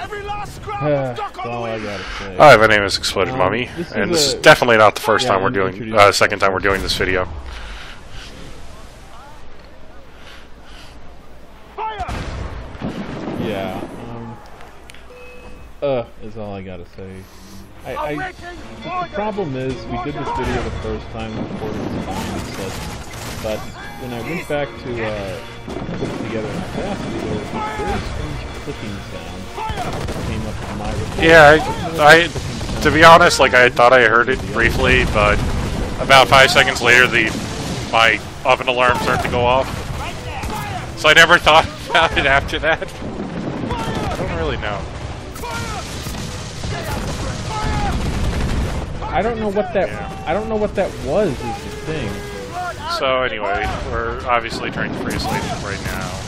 That's all I gotta say. Hi, my name is Exploded Mummy, and this is definitely not the first time we're doing, second time we're doing this video. Yeah, is all I gotta say. The problem is, we did this video the first time, the recording was fine and such, but when I went back to put it together in Audacity, there was this very strange clicking sound that came up in my recording. Yeah, to be honest, like I thought I heard it briefly, but about 5 seconds later, my oven alarm started to go off. So I never thought about it after that. I don't really know. I don't know what that. Yeah. I don't know what that was. Is the thing. So anyway, we're obviously trying to free Slave right now.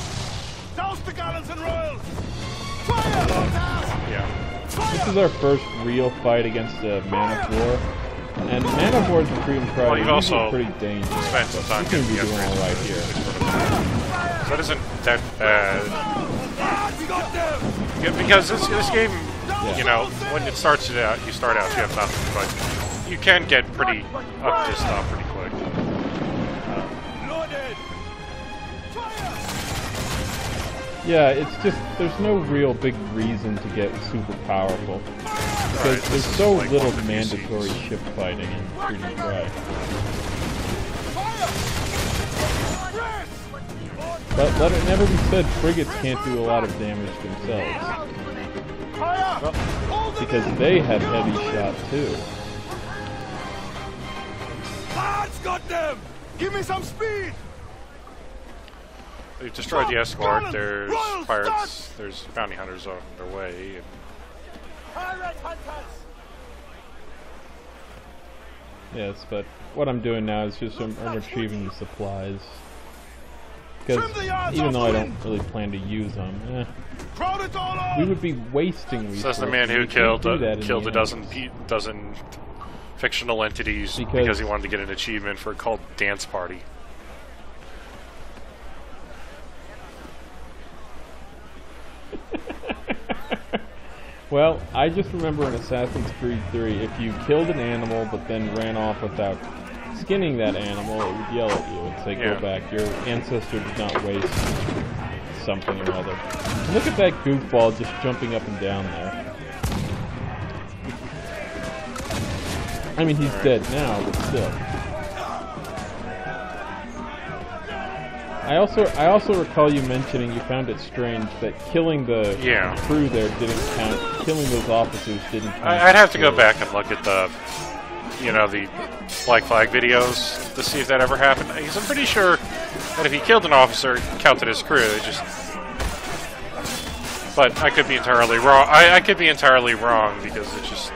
Yeah. This is our first real fight against a Man of War, and Man of War and Freedom Cry Well, you've also pretty dangerous. spent some time getting be doing all right here. So that isn't that bad. Because this game, you know, when it starts out, you start out, you have nothing, but you can get pretty up to stuff pretty quick. Yeah, it's just, there's no real big reason to get super powerful. Because there's so like little mandatory ship fighting in Freedom Cry. But let it never be said, frigates can't do a lot of damage themselves. Because they have heavy shot too. Lads, got them! Give me some speed! They've destroyed the escort, there's pirates, there's bounty hunters on their way. And yes, but what I'm doing now is just I'm retrieving the supplies. Because even though I don't really plan to use them, we would be wasting resources. says the man who killed a dozen fictional entities because he wanted to get an achievement for a called Dance Party. Well, I just remember in Assassin's Creed 3, if you killed an animal but then ran off without skinning that animal, it would yell at you and say, go back, your ancestor did not waste something or other. Look at that goofball just jumping up and down there. I mean, he's dead now, but still. I also recall you mentioning you found it strange that killing the crew there didn't count. Killing those officers didn't count. I'd have to go back and look at the, you know, the Black Flag videos to see if that ever happened. Because I'm pretty sure that if he killed an officer, it counted as crew. It just, but I could be entirely wrong. I could be entirely wrong because it's just.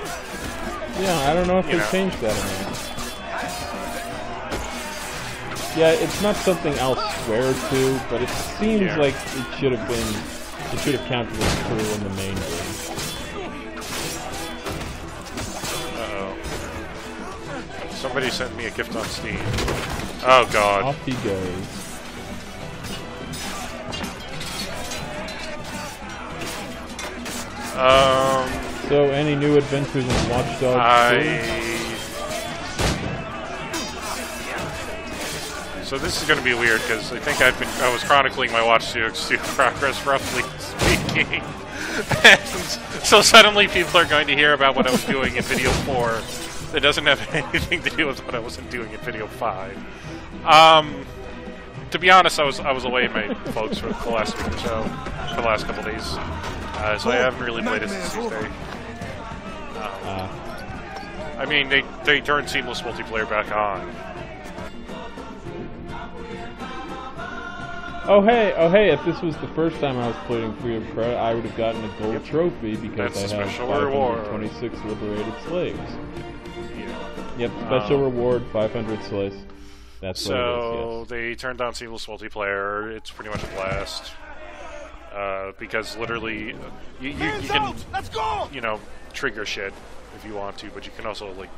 Yeah, I don't know if they changed that or not. Yeah, it's not something I'll swear to, but it seems like it should have been. It should have counted as crew in the main game. Somebody sent me a gift on Steam. Oh god. Off he goes. So, any new adventures in Watch Dogs 2? So this is going to be weird because I think I was chronicling my Watch Dogs 2 progress, roughly speaking. And so suddenly people are going to hear about what I was doing in video 4. It doesn't have anything to do with what I wasn't doing in video 5. To be honest, I was away at my folks for the last week or so, for the last couple of days, so I haven't really played it since Tuesday. I mean, they turned seamless multiplayer back on. Oh hey! If this was the first time I was playing Freedom Cry, I would have gotten a gold trophy because I have 526 liberated slaves. Yep, special reward, 500 slaves. That's what it is, yes. They turned on seamless multiplayer. It's pretty much a blast. Because literally, you can, you know, trigger shit if you want to, but you can also, like,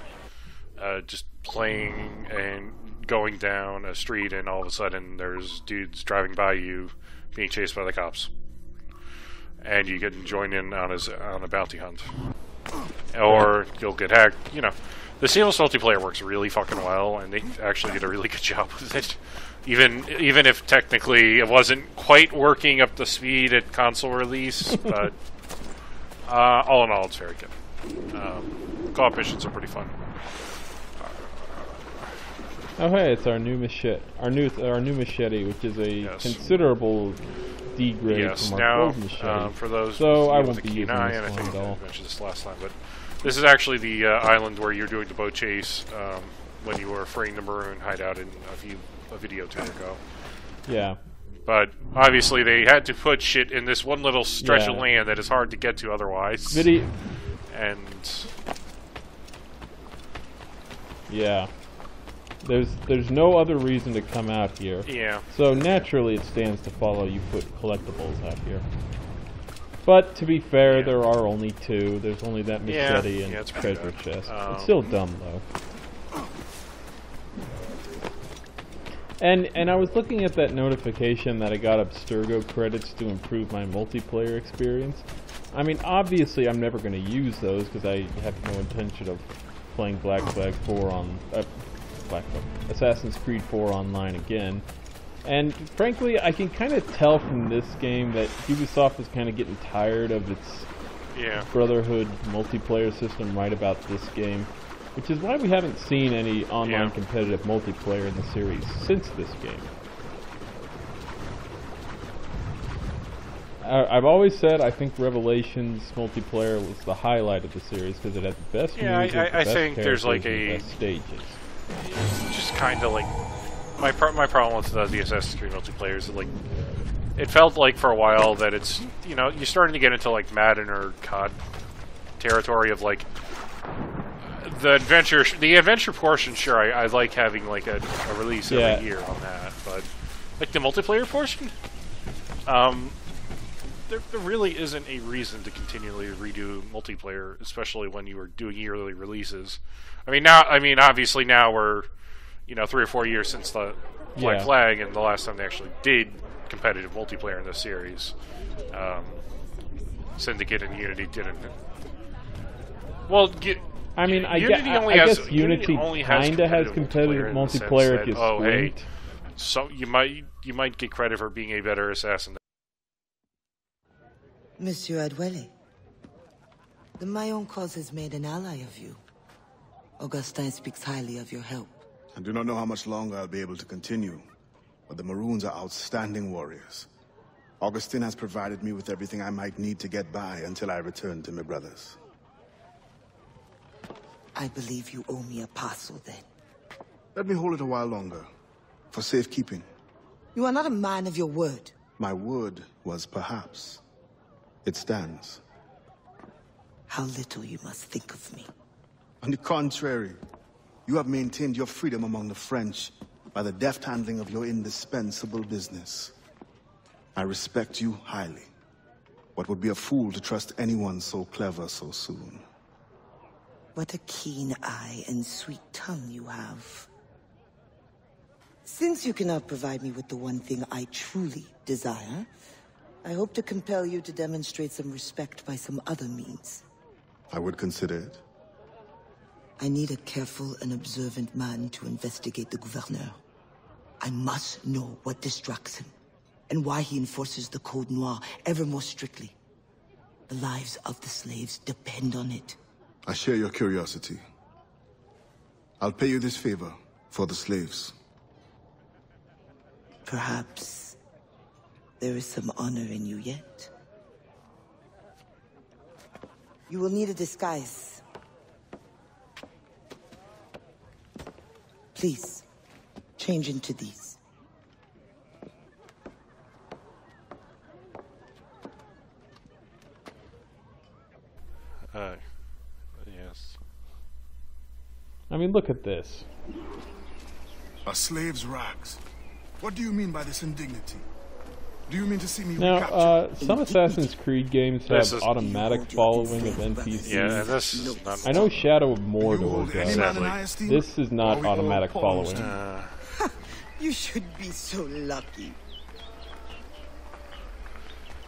just playing and going down a street and all of a sudden there's dudes driving by you being chased by the cops. and you can join in on a bounty hunt, or you'll get hacked. You know, the seamless multiplayer works really fucking well, and they actually did a really good job with it. Even if technically it wasn't quite working up to speed at console release, but all in all, it's very good. Co-op missions are pretty fun. Oh hey, it's our new machete. Our new machete, which is a considerable degrade from our old machete. For those, so I won't be using this I one think at all. I mentioned this last time, but this is actually the island where you're doing the boat chase when you were freeing the maroon hideout in a video or two ago. Yeah. But obviously they had to put shit in this one little stretch of land that is hard to get to otherwise. And yeah. There's no other reason to come out here. Yeah. So naturally it stands to follow you put collectibles out here. But to be fair, there are only two. There's only that machete and treasure chest. It's still dumb though. And I was looking at that notification that I got Abstergo credits to improve my multiplayer experience. I mean, obviously I'm never going to use those because I have no intention of playing Assassin's Creed 4 online again. And frankly, I can kind of tell from this game that Ubisoft is kind of getting tired of its Brotherhood multiplayer system right about this game, which is why we haven't seen any online competitive multiplayer in the series since this game. I've always said I think Revelations multiplayer was the highlight of the series because it had the best music, the best think there's like the best stages. Just kind of like my problem with the Assassin's Creed multiplayer is that, like, it felt like for a while that it's, you know, you're starting to get into like Madden or COD territory of like the adventure portion. Sure, I like having like a release every year on that, but like the multiplayer portion, there really isn't a reason to continually redo multiplayer, especially when you are doing yearly releases. I mean, obviously now we're, 3 or 4 years since the Black Flag, and the last time they actually did competitive multiplayer in this series. Syndicate and Unity didn't. Well, I guess Unity kinda has competitive multiplayer if you squint. So you might get credit for being a better assassin. Monsieur Adwele, the Mayon cause has made an ally of you. Augustin speaks highly of your help. I do not know how much longer I'll be able to continue, but the Maroons are outstanding warriors. Augustin has provided me with everything I might need to get by until I return to my brothers. I believe you owe me a parcel then. Let me hold it a while longer, for safekeeping. You are not a man of your word. My word was perhaps. It stands. How little you must think of me. On the contrary, you have maintained your freedom among the French by the deft handling of your indispensable business. I respect you highly, but would be a fool to trust anyone so clever so soon. What a keen eye and sweet tongue you have. Since you cannot provide me with the one thing I truly desire, I hope to compel you to demonstrate some respect by some other means. I would consider it. I need a careful and observant man to investigate the Gouverneur. I must know what distracts him, and why he enforces the Code Noir ever more strictly. The lives of the slaves depend on it. I share your curiosity. I'll pay you this favor for the slaves. Perhaps there is some honor in you yet. You will need a disguise. Please, change into these. Yes. I mean, look at this. A slave's rags. What do you mean by this indignity? Do you mean to see me now, some Assassin's Creed games have automatic following of NPCs. Yeah, this is not... I know Shadow of Mordor does. This is not automatic following. You should be so lucky.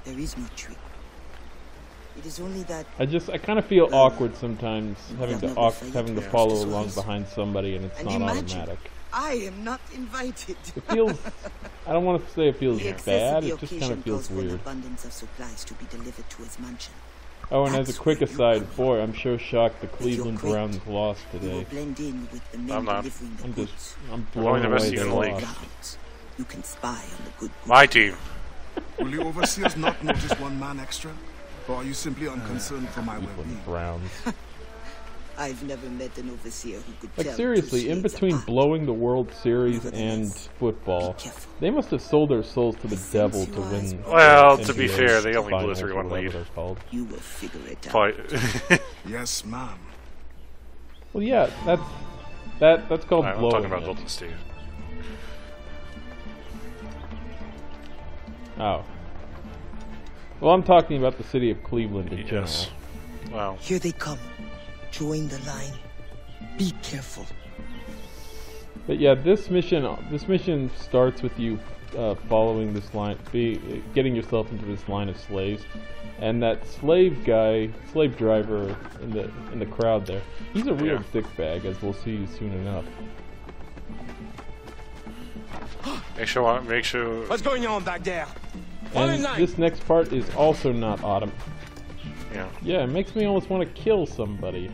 There is no trick, It is only that I kind of feel awkward sometimes having to follow along behind somebody and it's And not imagine- automatic. I am not invited. It feels. I don't want to say it feels The excess bad. of the It just kind occasion of feels calls for an weird. abundance of supplies to be delivered to his mansion. Oh, and as a That's quick where you aside, come from. boy, I'm so shocked the your Cleveland crate, Browns lost You will today. blend in with the men I'm not. delivering the I'm goods. just. I'm They're only blown the best away team they in the league. lost. Grounds. You can spy on the good. My team. Will the overseers not notice one man extra? Or are you simply unconcerned for my Cleveland well-being? Browns. I've never met an overseer who could Like tell seriously, two in shades between apart. blowing the World Series and Nevertheless, football, be careful. they must have sold their souls to the devil to win. Well, the to be NBA fair, they only blew a finals or 3-1 whatever lead. they're called. You will figure it out. But Yes, ma'am. Well, yeah, that's called I'm blowing talking about it. Golden State. Oh. Well, I'm talking about the city of Cleveland in general. Yes. Wow. Here they come. Join the line. Be careful. But yeah, this mission starts with you following this line, getting yourself into this line of slaves, and that slave driver in the crowd there. He's a real Yeah. dickbag, as we'll see soon enough. Make sure. What's going on back there? And this next part is also not autumn. Yeah. Yeah, it makes me almost want to kill somebody.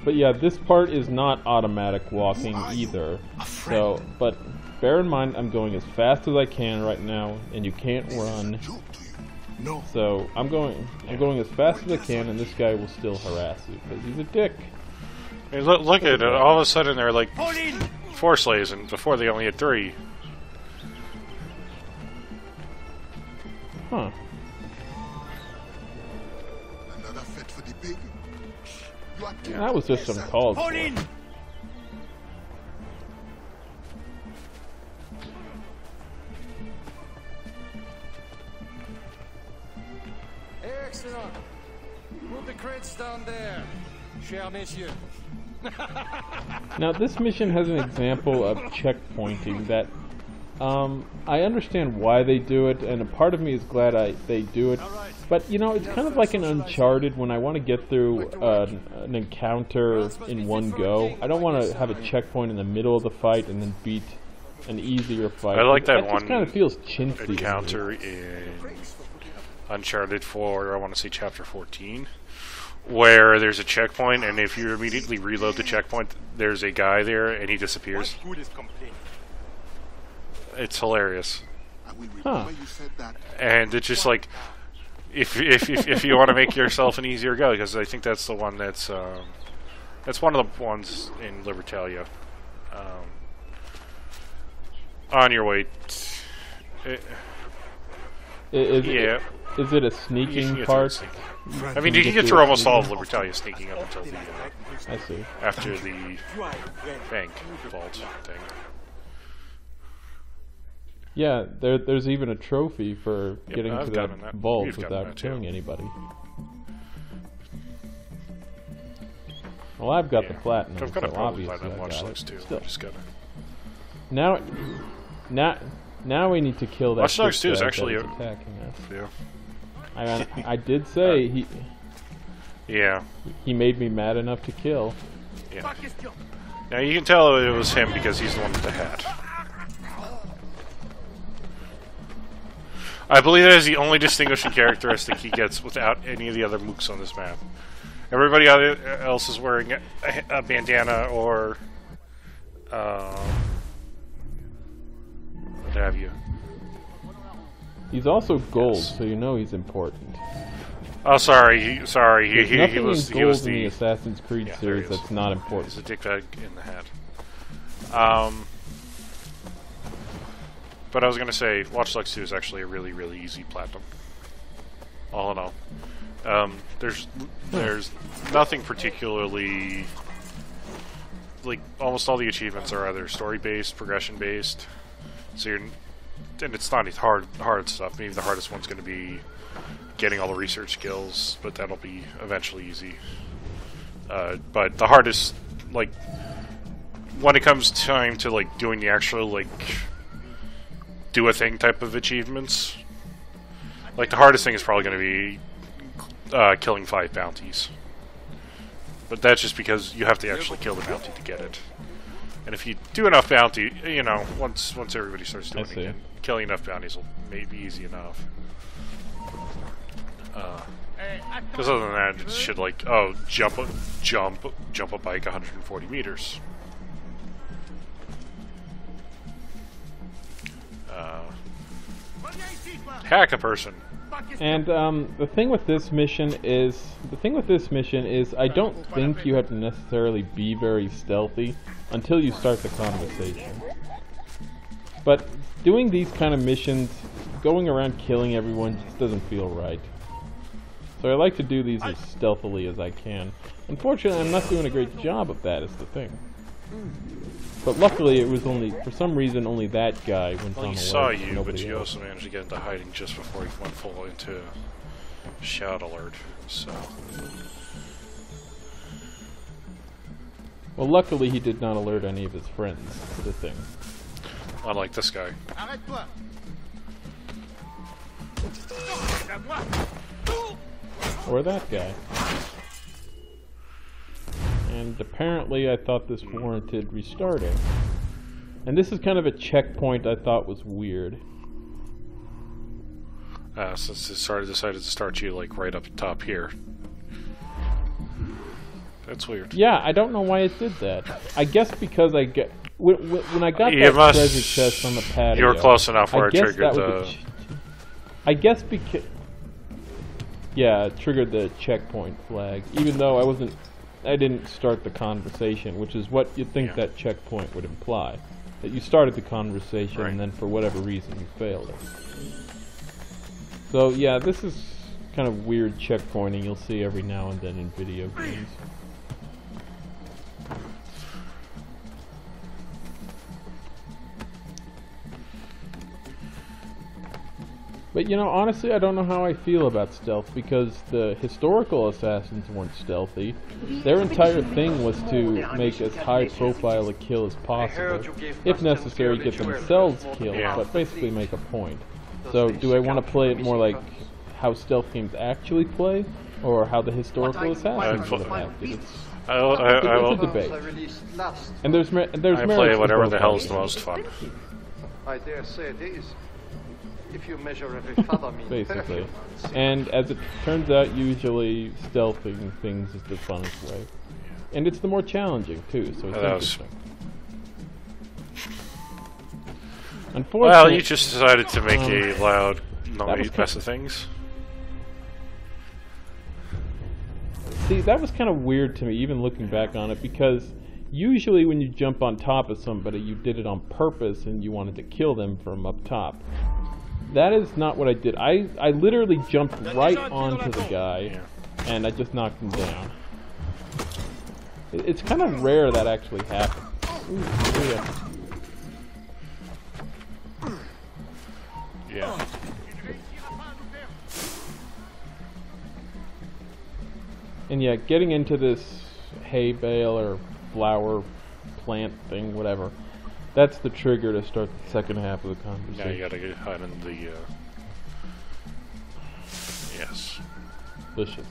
But yeah, this part is not automatic walking either. So, but bear in mind, I'm going as fast as I can right now, and you can't run. No. So I'm going as fast as I can, and this guy will still harass you because he's a dick. I mean, look at it. All of a sudden, there are like 4 slaves, and before they only had 3. Huh? Another fit for the pig. You are That was just some calls. For. Excellent. Put the crates down there, chers messieurs. Now this mission has an example of checkpointing that I understand why they do it, and a part of me is glad they do it. But you know, it's kind of like an Uncharted when I want to get through an encounter in one go. I don't want to have a checkpoint in the middle of the fight and then beat an easier fight. I like that just one kind of feels chintzy to me. Encounter in Uncharted 4, I want to say Chapter 14, where there's a checkpoint, and if you immediately reload the checkpoint, there's a guy there, and he disappears. It's hilarious. I will Huh. remember you said that. And it's just like, if you want to make yourself an easier go, because I think that's the one that's one of the ones in Libertalia. On your way. Yeah. Is it a You can sneaking get part? through it. I mean, you can get through almost all of Libertalia sneaking up until the I see. after the bank vault thing. Yeah, there's even a trophy for getting I've to gotten that that. vault We've gotten without that too. killing anybody. Well, I've got the platinum, I've got a so problem with obviously that. I Watch got Dogs it. too. Still. Just gotta. Now we need to kill that. Watch Dogs 2 is dickbag actually that is a- attacking us. Yeah. I did say Yeah. he made me mad enough to kill. Yeah. Now you can tell it was him because he's the one with the hat. I believe that is the only distinguishing characteristic he gets without any of the other mooks on this map. Everybody else is wearing a bandana or what have you. He's also gold, so you know he's important. Oh, sorry, he There's he nothing was in he was gold in the the Assassin's Creed Yeah, there series he is. that's not he's important. a dickbag in the hat. But I was gonna say, Watch Dogs 2 is actually a really, really easy platinum. All in all, there's nothing particularly like almost all the achievements are either story based, progression based. So and it's not hard stuff. Maybe the hardest one's going to be getting all the research skills, but that'll be eventually easy. But the hardest, like when it comes time to like doing the actual like do a thing type of achievements, Like, the hardest thing is probably going to be killing 5 bounties. But that's just because you have to actually kill the bounty to get it. And if you do enough bounty, you know, once everybody starts doing it again, killing enough bounties will maybe be easy enough. Because other than that, it's shit like, oh, jump a bike 140 meters. Hack a person. And the thing with this mission is, I don't think you have to necessarily be very stealthy until you start the conversation. But doing these kind of missions, going around killing everyone just doesn't feel right. So I like to do these as stealthily as I can. Unfortunately, I'm not doing a great job of that, is the thing. But luckily, it was only, for some reason, only that guy went on Well, he the saw ledge, you, nobody but you else. also managed to get into hiding just before he went full into shout alert, so... Well, luckily he did not alert any of his friends to the thing. Unlike this guy. Or that guy. And apparently I thought this warranted restarting. And this is kind of a checkpoint I thought was weird. Since it decided to start you, like, right up top here. That's weird. Yeah, I don't know why it did that. I guess because I get... When I got You that must- treasure chest on the patio... You were close enough where I it guess triggered that was the... I guess because... Yeah, it triggered the checkpoint flag. Even though I didn't start the conversation, which is what you'd think that checkpoint would imply. That you started the conversation and then for whatever reason you failed it. So yeah, this is kind of weird checkpointing you'll see every now and then in video games. But you know, honestly, I don't know how I feel about stealth, because the historical assassins weren't stealthy. Their entire thing was to make as high profile a kill as possible. If necessary, get themselves killed, but basically make a point. So, do I want to play it more like how stealth games actually play, or how the historical assassins would have acted? It's a debate. And there's I merit play to whatever both the hell's the arguments. most fun. I dare say it is. If you measure every fathom in Basically. perfume. And as it turns out, usually stealthing things is the funnest way. And it's the more challenging, too, so it's interesting. Unfortunately... Well, you just decided to make a loud, noisy was mess of things. See, that was kind of weird to me, even looking back on it, because usually when you jump on top of somebody, you did it on purpose and you wanted to kill them from up top. That is not what I did. I literally jumped right onto the guy, and I just knocked him down. It's kind of rare that actually happens. Ooh, Yeah. And yeah, getting into this hay bale or flower plant thing, whatever, that's the trigger to start the second half of the conversation. Now you gotta get hide in the, Yes. Delicious.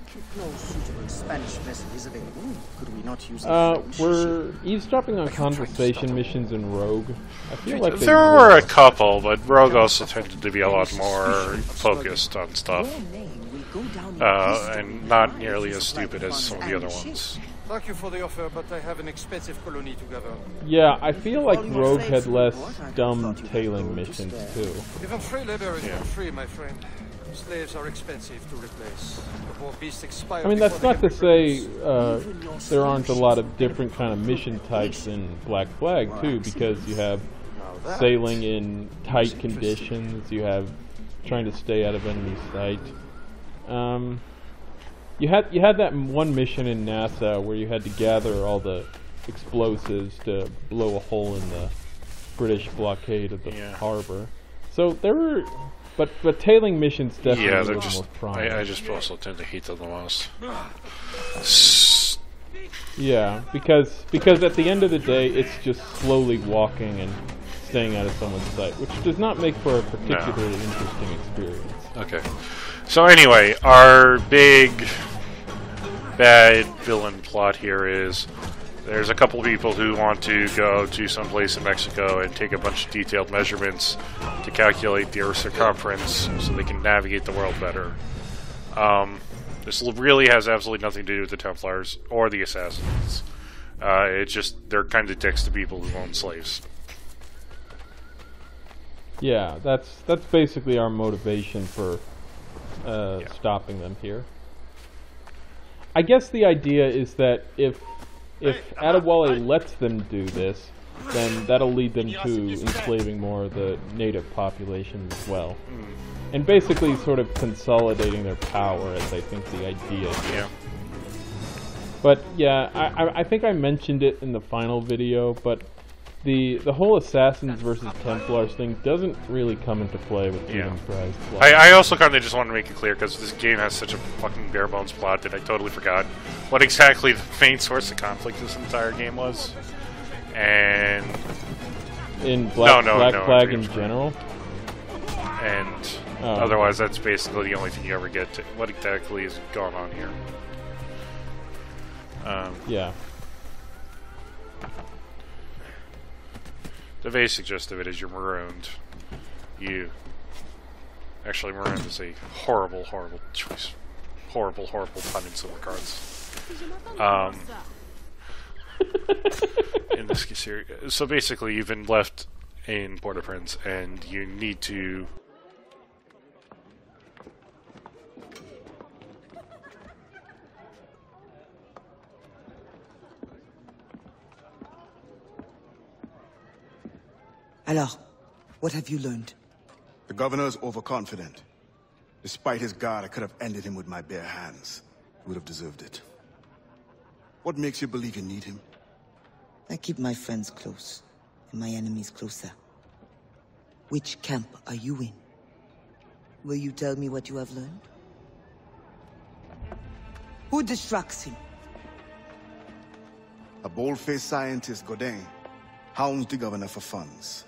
If no suitable Spanish vessel is available, could we not use a French We're ship? eavesdropping on conversation missions in Rogue. I feel like they There were a couple, but Rogue also tended to be a lot more focused on stuff. Your name will go down in history And not nearly as stupid as some of the other ones. Thank you for the offer, but I have an expensive colony to govern. Yeah, I feel like Rogue had less dumb tailing missions too. Even free labor is not free, my friend. Slaves are expensive to replace. The poor beasts expire. I mean, that's before not they to can say there aren't a lot of different kind of mission types in Black Flag too, because you have sailing in tight conditions, you have trying to stay out of enemy sight. You had that one mission in Nassau where you had to gather all the explosives to blow a hole in the British blockade of the harbor. So there were, but tailing missions definitely Yeah, were they're the just. most prominent. I just also tend to hate them the most. Yeah, because at the end of the day, it's just slowly walking and staying out of someone's sight, which does not make for a particularly interesting experience. Okay. So anyway, our big bad villain plot here is there's a couple people who want to go to some place in Mexico and take a bunch of detailed measurements to calculate the Earth's circumference so they can navigate the world better. This really has absolutely nothing to do with the Templars or the Assassins. It's just they're kind of dicks to people who own slaves. Yeah, that's basically our motivation for stopping them here. I guess the idea is that if Adewale lets them do this, then that'll lead them to enslaving more of the native population as well. And basically sort of consolidating their power, as I think the idea is. Yeah. But yeah, I think I mentioned it in the final video, but the whole Assassins versus Templars thing doesn't really come into play with Freedom Fry's plot. I also kind of just wanted to make it clear, because this game has such a fucking bare-bones plot that I totally forgot what exactly the main source of conflict this entire game was. And... in Black Flag in Dreams general? And otherwise, that's basically the only thing you ever get to. What exactly is going on here? Yeah. The basic gist of it is you're marooned. Actually, marooned is a horrible, horrible choice. Horrible, horrible pun in some regards. In this series. So basically, you've been left in Port-au-Prince, and you need to... Alors, what have you learned? The governor is overconfident. Despite his guard, I could have ended him with my bare hands. He would have deserved it. What makes you believe you need him? I keep my friends close, and my enemies closer. Which camp are you in? Will you tell me what you have learned? Who distracts him? A bold-faced scientist, Godin, hounds the governor for funds.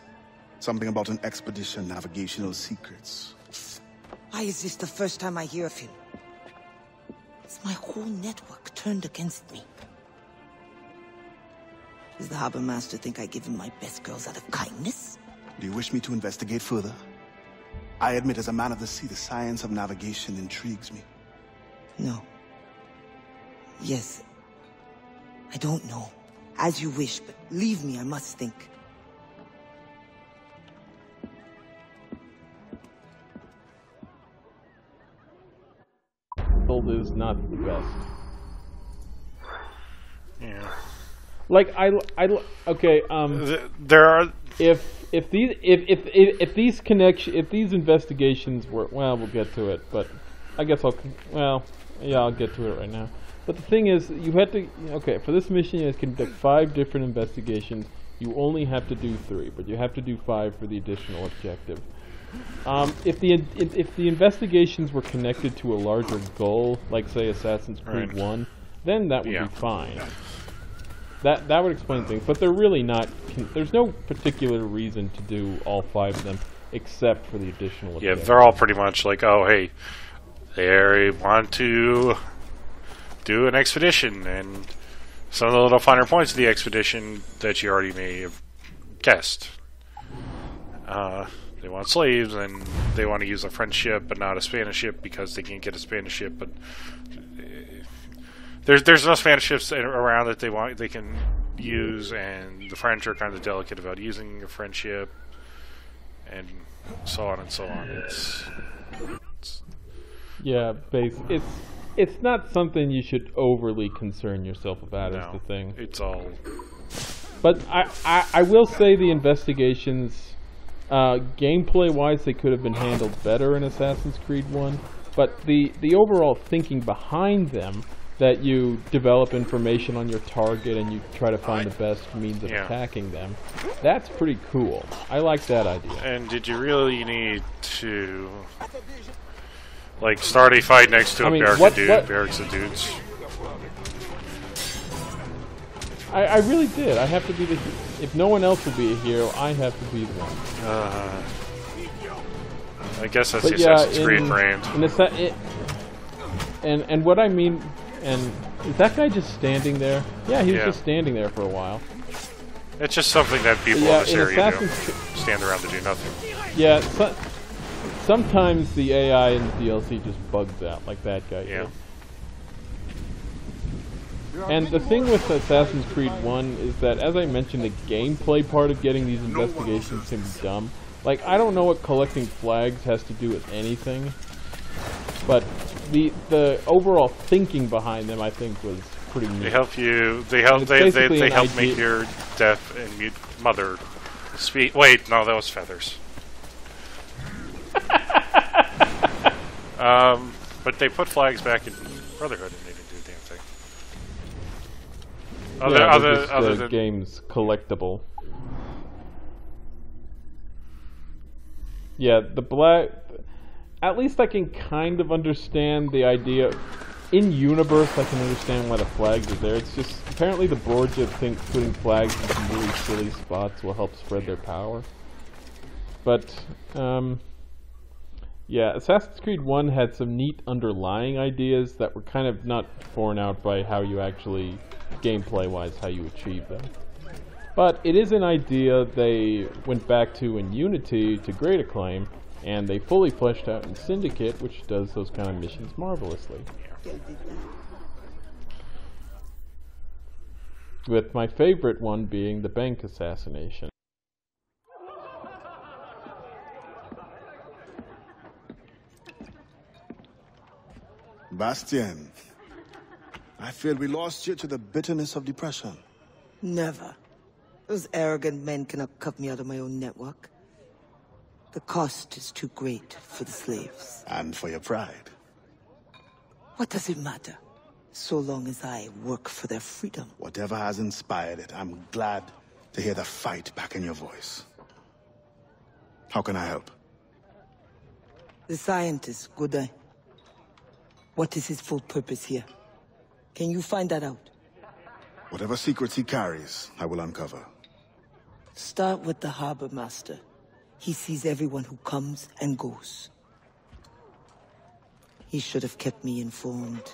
Something about an expedition, navigational secrets. Why is this the first time I hear of him? It's my whole network turned against me. Does the harbor master think I give him my best girls out of kindness? Do you wish me to investigate further? I admit, as a man of the sea, the science of navigation intrigues me. No. Yes. I don't know. As you wish, but leave me, I must think. Gold is not the best. Yeah. Like okay. There are if these investigations were, well, we'll get to it, but I guess I'll get to it right now. But the thing is, you had to, okay, for this mission you have to conduct 5 different investigations. You only have to do 3, but you have to do 5 for the additional objective. If the investigations were connected to a larger goal, like say Assassin's Creed 1, then that would be fine. That would explain things, but they're really not. There's no particular reason to do all 5 of them, except for the additional objective. Yeah, they're all pretty much like, oh hey, they want to do an expedition, and some of the little finer points of the expedition that you already may have guessed. They want slaves, and they want to use a French ship but not a Spanish ship because they can't get a Spanish ship. But there's no Spanish ships around that they can use, and the French are kind of delicate about using a French ship, and so on and so on. Yeah, it's not something you should overly concern yourself about. Is the thing. It's all. But I will say the investigations. Gameplay-wise, they could have been handled better in Assassin's Creed 1, but the overall thinking behind them, that you develop information on your target and you try to find the best means of attacking them, that's pretty cool. I like that idea. And did you really need to, like, start a fight next to barracks of dudes? I really did. I have to be if no one else will be a hero, I have to be the one. I guess that's But the yeah, Assassin's Creed brand. And what I mean, and is that guy just standing there? Yeah, he was just standing there for a while. It's just something that people in this area do. Stand around to do nothing. Yeah, sometimes the AI in the DLC just bugs out, like that guy did. And the thing with Assassin's Creed 1 is that, as I mentioned, the gameplay part of getting these investigations can be dumb. Like, I don't know what collecting flags has to do with anything, but the overall thinking behind them, I think, was pretty neat. They help you. They help make your deaf and mute mother speak. Wait, no, that was feathers. But they put flags back in Brotherhood, and they didn't do a damn thing. Other than game's collectible. Yeah, the black. At least I can kind of understand the idea. In universe, I can understand why the flags are there. It's just apparently the Borgia think putting flags in some really silly spots will help spread their power. But yeah, Assassin's Creed 1 had some neat underlying ideas that were kind of not borne out by how you actually, gameplay-wise, how you achieve them. But it is an idea they went back to in Unity to great acclaim, and they fully fleshed out in Syndicate, which does those kind of missions marvelously. With my favorite one being the bank assassination. Bastien, I fear we lost you to the bitterness of depression. Never. Those arrogant men cannot cut me out of my own network. The cost is too great for the slaves. And for your pride. What does it matter? So long as I work for their freedom. Whatever has inspired it, I'm glad to hear the fight back in your voice. How can I help? The scientist, Godin. What is his full purpose here? Can you find that out? Whatever secrets he carries, I will uncover. Start with the harbor master. He sees everyone who comes and goes. He should have kept me informed.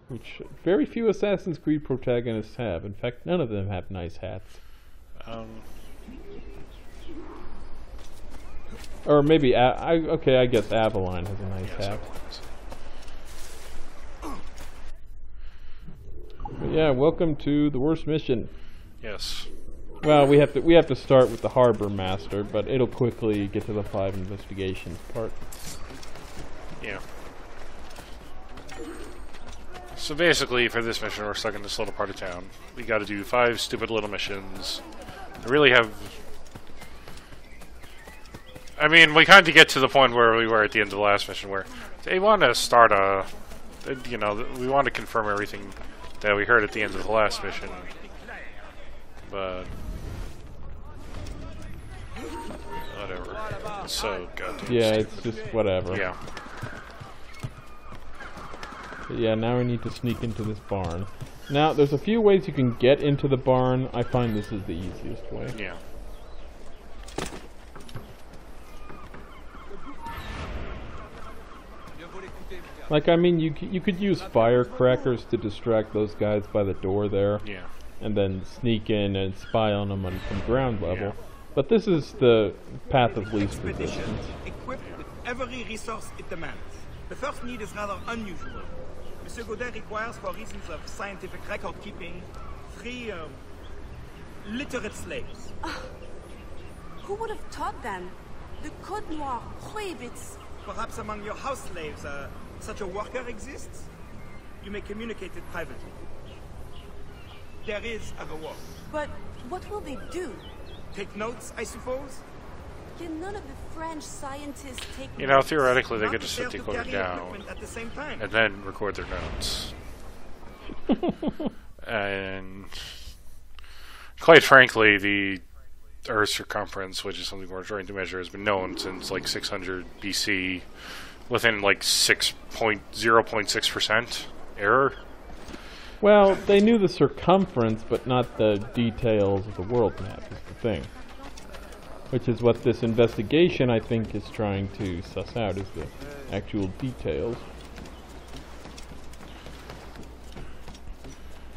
Which very few Assassin's Creed protagonists have. In fact, none of them have nice hats. Or maybe, okay, I guess Avalon has a nice hat. But yeah, welcome to the worst mission. Yes. Well, we have to start with the harbor master, but it'll quickly get to the 5 investigations part. Yeah. So basically, for this mission, we're stuck in this little part of town. We got to do 5 stupid little missions. I really have. I mean, we kind of get to the point where we were at the end of the last mission, where they want to start a. You know, we want to confirm everything that we heard at the end of the last mission, but. Whatever. It's so goddamn Yeah, stupid. it's just whatever. Yeah. But yeah, now we need to sneak into this barn. Now, there's a few ways you can get into the barn. I find this is the easiest way. Yeah. Like, I mean, you could use firecrackers to distract those guys by the door there. Yeah. And then sneak in and spy on them from ground level. Yeah. But this is the path of least resistance. Equipped with every resource it demands. The first need is rather unusual. Monsieur Godin requires, for reasons of scientific record keeping, 3 literate slaves. Who would have taught them? The Code Noir prohibits. Perhaps among your house slaves, such a worker exists? You may communicate it privately. There is a reward. But what will they do? Take notes, I suppose? Can none of the French scientists take You know, notes? theoretically, they Not could just fair set the to equipment carry down equipment at the same time. and then record their notes. And quite frankly, the Earth's circumference, which is something we're trying to measure, has been known since like 600 BC, within like 0.6% error. Well, they knew the circumference, but not the details of the world map, is the thing. Which is what this investigation, I think, is trying to suss out, is the actual details.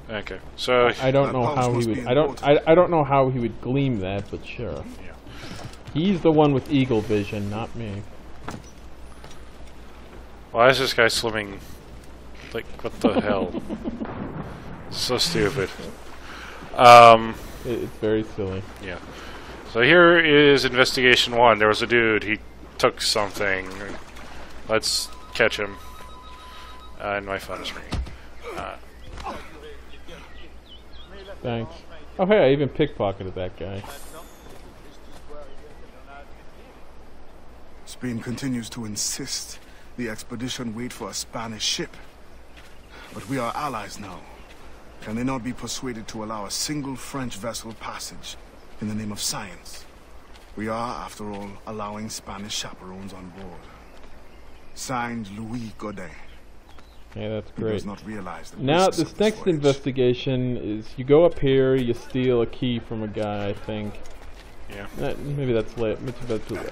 Okay, so I don't know how he would. I don't know how he would glean that, but sure. Yeah. He's the one with eagle vision, not me. Why is this guy swimming? Like, what the hell? So stupid. It's very silly. Yeah. So here is investigation 1. There was a dude. He took something. Let's catch him. And my phone is ringing. Thanks. Oh hey, I even pickpocketed that guy. Spain continues to insist the expedition wait for a Spanish ship. But we are allies now. Can they not be persuaded to allow a single French vessel passage in the name of science? We are, after all, allowing Spanish chaperones on board. Signed, Louis Godin. Yeah, that's He great. does not realize the Now, risks this of next voyage. investigation is you go up here, you steal a key from a guy, I think. Yeah. Maybe that's late.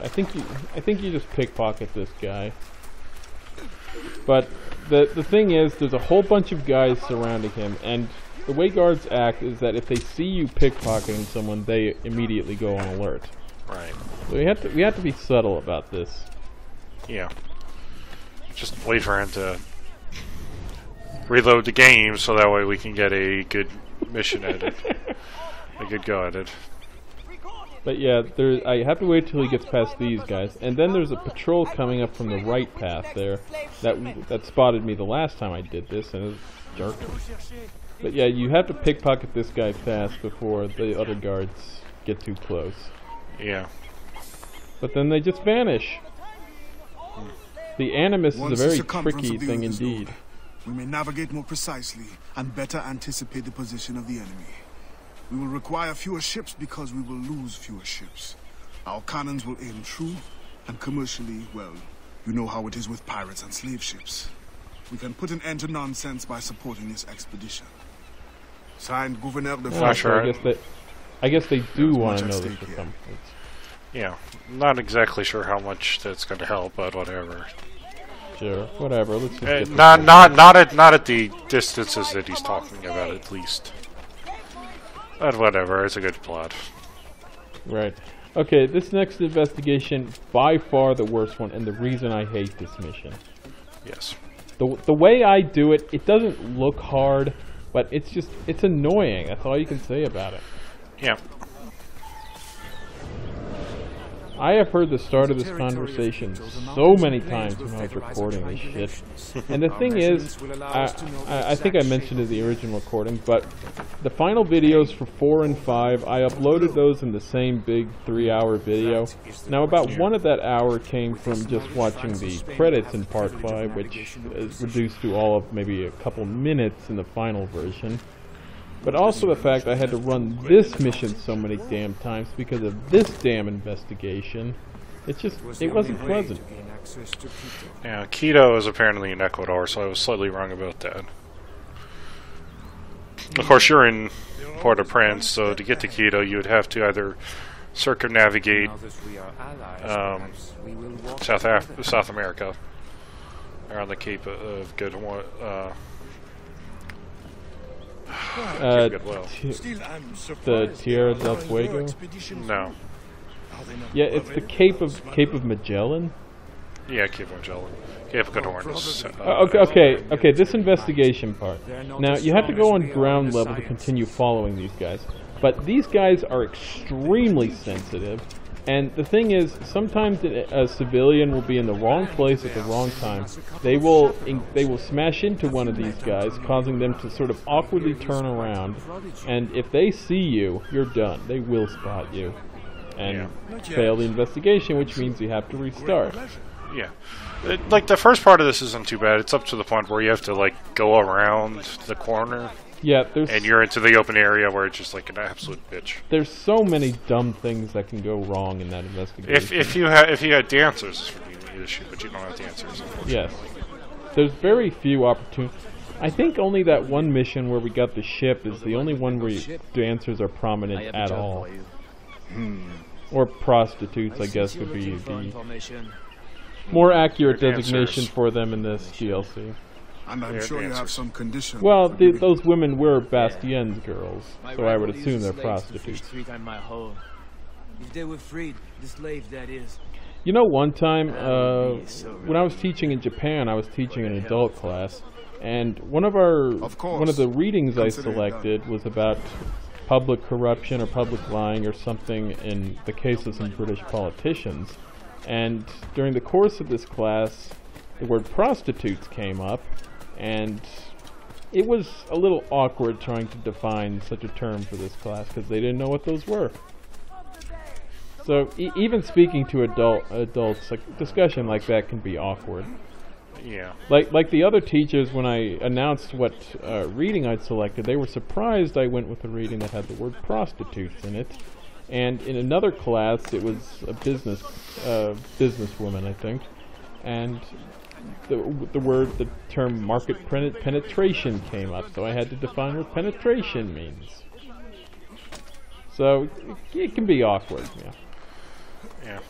I think you just pickpocket this guy. But the thing is, there's a whole bunch of guys surrounding him, and the way guards act is that if they see you pickpocketing someone, they immediately go on alert. Right. So we have to be subtle about this. Yeah. Just wait for him to reload the game so that way we can get a good mission at it. A good go at it. But yeah, I have to wait till he gets past these guys, and then there's a patrol coming up from the right path there that spotted me the last time I did this, and it was dark. But yeah, you have to pickpocket this guy fast before the other guards get too close. Yeah. But then they just vanish. The Animus Once is the a very circumference tricky of the thing Earth is indeed. known, we may navigate more precisely and better anticipate the position of the enemy. We will require fewer ships because we will lose fewer ships. Our cannons will aim true, and commercially, well, you know how it is with pirates and slave ships. We can put an end to nonsense by supporting this expedition. Signed, Gouverneur de Yeah, France. so I guess they do There's want much to at know the stake here. circumference. Yeah. Not exactly sure how much that's going to help, but whatever. Sure, whatever. Let's just get this Not at the distances that he's talking about, at least. But whatever, it's a good plot. Right. Okay, this next investigation, by far the worst one, and the reason I hate this mission. Yes. The way I do it, it doesn't look hard, but it's annoying. That's all you can say about it. Yeah. I have heard the start of this conversation so many times when I was recording this shit. And the thing is, I think I mentioned in the original recording, but the final videos for 4 and 5, I uploaded those in the same big 3-hour video. Now about one of that hour came from just watching the credits in part 5, which is reduced to all of maybe a couple minutes in the final version. But also the fact I had to run this mission so many damn times because of this damn investigation. It wasn't pleasant. Yeah, Quito is apparently in Ecuador, so I was slightly wrong about that. Of course, you're in Port-au-Prince, so to get to Quito, you would have to either circumnavigate South America around the Cape of Good the Tierra del Fuego? No. Yeah, it's the Cape of Magellan. Yeah, Cape of Magellan. Cape of Good Horn is, okay, this investigation part. Now, you have to go on ground level to continue following these guys. But these guys are extremely sensitive. And the thing is, sometimes a civilian will be in the wrong place at the wrong time. They will smash into one of these guys, causing them to sort of awkwardly turn around. And if they see you, you're done. They will spot you and fail the investigation, which means you have to restart. Yeah. Like, the first part of this isn't too bad. It's up to the point where you have to, like, go around the corner. Yeah, and you're into the open area where it's just like an absolute bitch. There's so many dumb things that can go wrong in that investigation. If you had dancers, this would be the issue, but you don't have dancers, unfortunately. Yes. There's very few opportunities. I think only that one mission where we got the ship is the only one where dancers are prominent at all. Or prostitutes, I guess, would be the more accurate designation for them in this DLC. And I'm sure you have some conditions. Well, those women were Bastien's girls, so I would assume they're prostitutes. If they were freed, the slaves, that is. You know, one time, when I was teaching in Japan, I was teaching an adult class, and one of the readings I selected was about public corruption or public lying or something in the case of some British politicians. And during the course of this class, the word prostitutes came up, and it was a little awkward trying to define such a term for this class because they didn't know what those were. So even speaking to adults, like discussion like that can be awkward. Yeah. Like the other teachers, when I announced what reading I'd selected, they were surprised I went with a reading that had the word prostitutes in it. And in another class, it was a businesswoman, I think, and the term market penetration came up, so I had to define what penetration means. So it can be awkward, yeah. Yeah.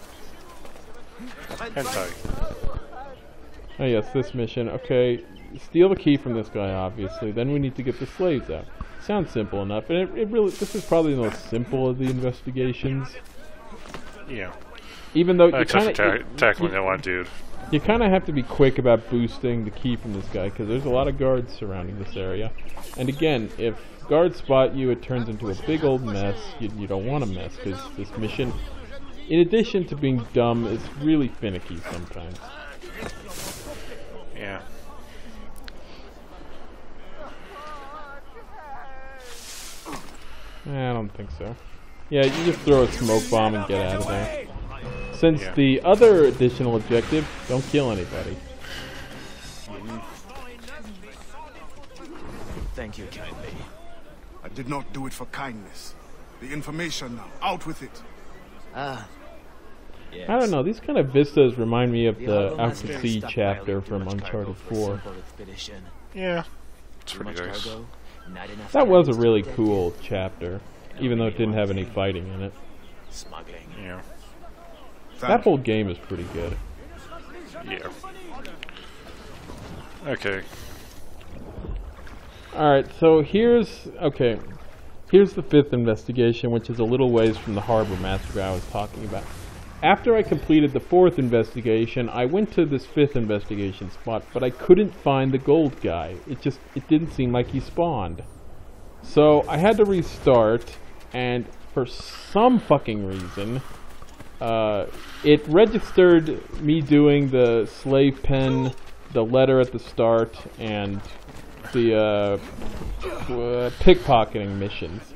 Hentai. Oh yes, this mission. Okay, steal the key from this guy, obviously. Then we need to get the slaves out. Sounds simple enough, and it really, this is probably the most simple of the investigations. Yeah. Even though except for tackling that one dude. You kind of have to be quick about boosting the key from this guy, because there's a lot of guards surrounding this area. And again, if guards spot you, it turns into a big old mess. You don't want to mess, because this mission, in addition to being dumb, is really finicky sometimes. Yeah. I don't think so. Yeah, you just throw a smoke bomb and get out of there. Since the other additional objective, don't kill anybody. Thank you kindly. I did not do it for kindness. The information now, out with it. Ah. Yes. I don't know, these kind of vistas remind me of the Out to Sea chapter from Uncharted 4. Yeah, it's pretty nice. That was a really cool chapter, even though it didn't have any fighting in it. Smuggling. Yeah. That whole game is pretty good. Yeah. Okay. Alright, so here's the fifth investigation, which is a little ways from the harbor massacre I was talking about. After I completed the fourth investigation, I went to this fifth investigation spot, but I couldn't find the gold guy. It didn't seem like he spawned. So I had to restart, and for some fucking reason, it registered me doing the slave pen, the letter at the start, and the pickpocketing missions.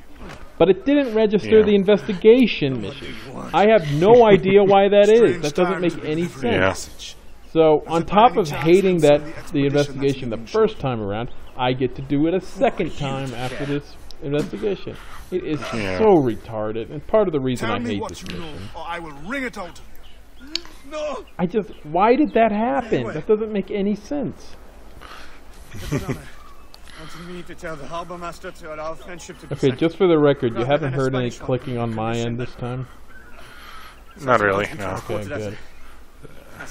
But it didn't register the investigation mission. I have no idea why that is. That doesn't make any sense. So, on top of hating the investigation the first time around, I get to do it a second time after this investigation. It is so retarded, and part of the reason I hate this mission. Or I will wring it out. No. Why did that happen? That doesn't make any sense. Okay, just for the record, you haven't heard any clicking on my end this time? Not really, no. Okay, good.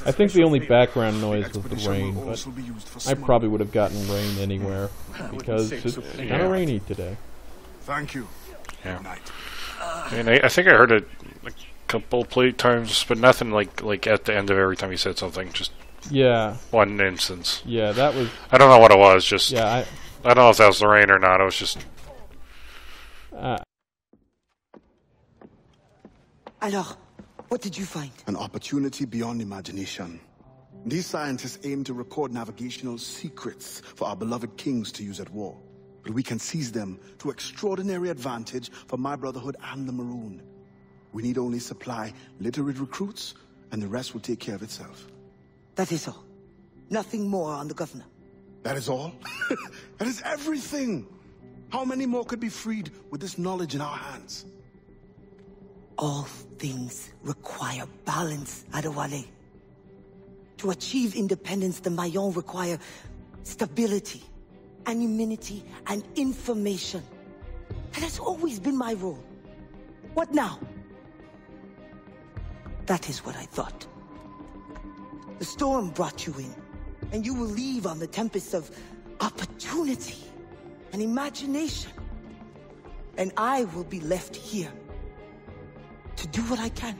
I think the only background noise was the rain, but I probably would have gotten rain anywhere, because it's kind of rainy today. Thank you. Yeah. And I think I heard it a couple times, but nothing like at the end of every time he said something, just one instance. Yeah, that was... I don't know what it was, just... Yeah, I don't know if that was the rain or not, it was just... Alors, what did you find? An opportunity beyond imagination. These scientists aim to record navigational secrets for our beloved kings to use at war. But we can seize them to extraordinary advantage for my Brotherhood and the Maroon. We need only supply literate recruits, and the rest will take care of itself. That is all. Nothing more on the governor. That is all? That is everything! How many more could be freed with this knowledge in our hands? All things require balance, Adewale. To achieve independence, the Mayans require stability, anonymity, and information. That has always been my role. What now? That is what I thought. The storm brought you in, and you will leave on the tempest of opportunity and imagination. And I will be left here to do what I can.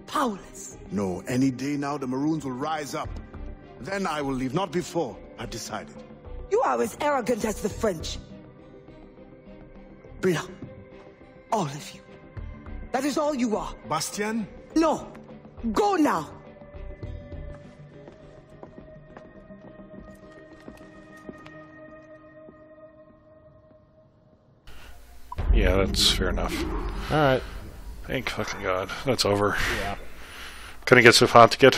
Powerless. No, any day now the Maroons will rise up. Then I will leave, not before. I've decided. You are as arrogant as the French. Blanc. All of you. That is all you are. Bastien? No. Go now. Yeah, that's fair enough. Alright. Thank fucking God. That's over. Yeah. Couldn't get Sufan to get.